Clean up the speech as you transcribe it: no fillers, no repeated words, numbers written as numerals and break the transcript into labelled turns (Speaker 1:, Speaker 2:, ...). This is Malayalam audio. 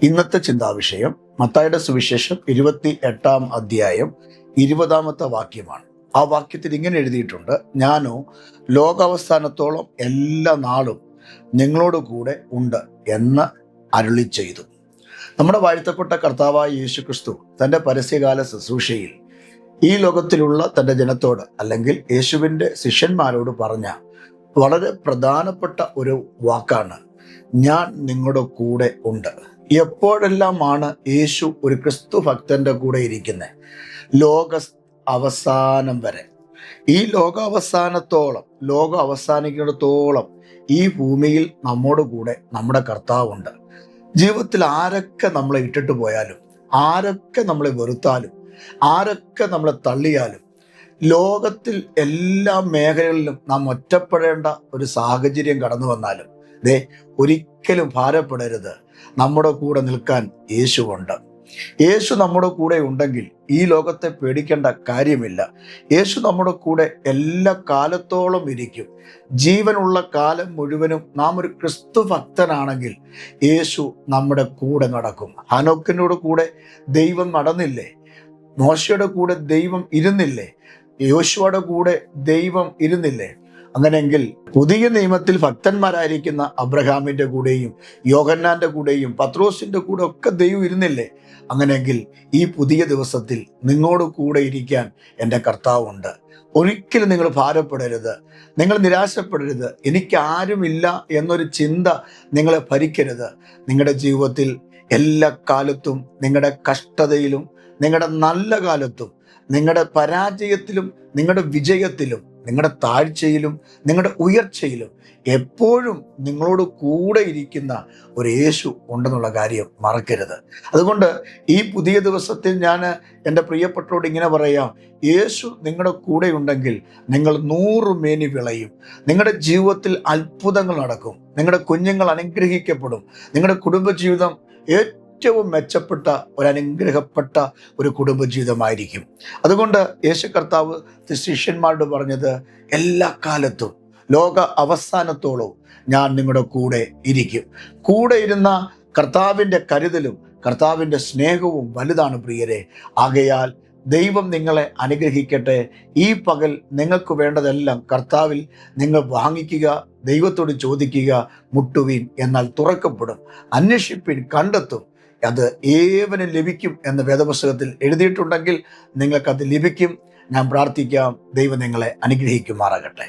Speaker 1: ഇന്നത്തെ ചിന്താവിഷയം മത്തായിയുടെ സുവിശേഷം 28-ാം അധ്യായം 20-ാമത്തെ വാക്യമാണ്. ആ വാക്യത്തിൽ ഇങ്ങനെ എഴുതിയിട്ടുണ്ട്: ഞാനോ ലോകാവസാനത്തോളം എല്ലാ നാളും നിങ്ങളോട് കൂടെ ഉണ്ട് എന്ന് അരുളി ചെയ്തു. നമ്മുടെ വാഴ്ത്തപ്പെട്ട കർത്താവായ യേശു ക്രിസ്തു തൻ്റെ പരസ്യകാല ശുശ്രൂഷയിൽ ഈ ലോകത്തിലുള്ള തൻ്റെ ജനത്തോട്, അല്ലെങ്കിൽ യേശുവിൻ്റെ ശിഷ്യന്മാരോട് പറഞ്ഞ വളരെ പ്രധാനപ്പെട്ട ഒരു വാക്കാണ്, ഞാൻ നിങ്ങളുടെ കൂടെ ഉണ്ട്. എപ്പോഴെല്ലാമാണ് യേശു ഒരു ക്രിസ്തു ഭക്തന്റെ കൂടെ ഇരിക്കുന്നത്? ലോക അവസാനം വരെ. ഈ ലോകാവസാനത്തോളം, ലോകം അവസാനിക്കുന്നിടത്തോളം ഈ ഭൂമിയിൽ നമ്മോട് കൂടെ നമ്മുടെ കർത്താവുണ്ട്. ജീവിതത്തിൽ ആരൊക്കെ നമ്മളെ ഇട്ടിട്ട് പോയാലും, ആരൊക്കെ നമ്മളെ വെറുത്താലും, ആരൊക്കെ നമ്മളെ തള്ളിയാലും, ലോകത്തിൽ എല്ലാ മേഖലകളിലും നാം ഒറ്റപ്പെടേണ്ട ഒരു സാഹചര്യം കടന്നു വന്നാലും ഒരിക്കലും ഭാരപ്പെടരുത്. നമ്മുടെ കൂടെ നിൽക്കാൻ യേശുവുണ്ട്. യേശു നമ്മുടെ കൂടെ ഉണ്ടെങ്കിൽ ഈ ലോകത്തെ പേടിക്കേണ്ട കാര്യമില്ല. യേശു നമ്മുടെ കൂടെ എല്ലാ കാലത്തോളം ഇരിക്കും. ജീവനുള്ള കാലം മുഴുവനും നാം ഒരു ക്രിസ്തു ഭക്തനാണെങ്കിൽ യേശു നമ്മുടെ കൂടെ നടക്കും. ഹനോക്കിനോട് കൂടെ ദൈവം നടന്നില്ലേ? മോശയുടെ കൂടെ ദൈവം ഇരുന്നില്ലേ? യോശുവയുടെ കൂടെ ദൈവം ഇരുന്നില്ലേ? അങ്ങനെയെങ്കിൽ പുതിയ നിയമത്തിൽ ഭക്തന്മാരായിരിക്കുന്ന അബ്രഹാമിന്റെ കൂടെയും യോഹന്നാന്റെ കൂടെയും പത്രോസിന്റെ കൂടെ ഒക്കെ ദൈവം ഇരുന്നില്ലേ? അങ്ങനെയെങ്കിൽ ഈ പുതിയ ദിവസത്തിൽ നിങ്ങളോട് കൂടെ ഇരിക്കാൻ എൻ്റെ കർത്താവുണ്ട്. ഒരിക്കലും നിങ്ങൾ ഭാരപ്പെടരുത്, നിങ്ങൾ നിരാശപ്പെടരുത്. എനിക്ക് ആരുമില്ല എന്നൊരു ചിന്ത നിങ്ങളെ ഭരിക്കരുത്. നിങ്ങളുടെ ജീവിതത്തിൽ എല്ലാ കാലത്തും, നിങ്ങളുടെ കഷ്ടതയിലും, നിങ്ങളുടെ നല്ല കാലത്തും, നിങ്ങളുടെ പരാജയത്തിലും, നിങ്ങളുടെ വിജയത്തിലും, നിങ്ങളുടെ താഴ്ചയിലും, നിങ്ങളുടെ ഉയർച്ചയിലും എപ്പോഴും നിങ്ങളോട് കൂടെ ഇരിക്കുന്ന ഒരു യേശു ഉണ്ടെന്നുള്ള കാര്യം മറക്കരുത്. അതുകൊണ്ട് ഈ പുതിയ ദിവസത്തിൽ ഞാൻ എൻ്റെ പ്രിയപ്പെട്ടവരോട് ഇങ്ങനെ പറയാം: യേശു നിങ്ങളുടെ കൂടെ ഉണ്ടെങ്കിൽ നിങ്ങൾ 100 മേനി വിളയും. നിങ്ങളുടെ ജീവിതത്തിൽ അത്ഭുതങ്ങൾ നടക്കും. നിങ്ങളുടെ കുഞ്ഞുങ്ങൾ അനുഗ്രഹിക്കപ്പെടും. നിങ്ങളുടെ കുടുംബജീവിതം ഏറ്റവും മെച്ചപ്പെട്ട ഒരു അനുഗ്രഹപ്പെട്ട ഒരു കുടുംബജീവിതമായിരിക്കും. അതുകൊണ്ട് യേശു കർത്താവ് ശിഷ്യന്മാരോട് പറഞ്ഞത്, എല്ലാ കാലത്തും ലോക അവസാനത്തോളവും ഞാൻ നിങ്ങളുടെ കൂടെ ഇരിക്കും. കൂടെ ഇരുന്ന കർത്താവിൻ്റെ കരുതലും കർത്താവിൻ്റെ സ്നേഹവും വലുതാണ് പ്രിയരെ. ആകയാൽ ദൈവം നിങ്ങളെ അനുഗ്രഹിക്കട്ടെ. ഈ പകൽ നിങ്ങൾക്ക് വേണ്ടതെല്ലാം കർത്താവിൽ നിങ്ങൾ വാങ്ങിക്കുക. ദൈവത്തോട് ചോദിക്കുക, മുട്ടുവിൻ എന്നാൽ തുറക്കപ്പെടും, അന്വേഷിപ്പിൻ കണ്ടെത്തും, അത് ഏവനും ലഭിക്കും എന്ന് വേദപുസ്തകത്തിൽ എഴുതിയിട്ടുണ്ടെങ്കിൽ നിങ്ങൾക്കത് ലഭിക്കും. ഞാൻ പ്രാർത്ഥിക്കാം, ദൈവം നിങ്ങളെ അനുഗ്രഹിക്കുമാറാകട്ടെ.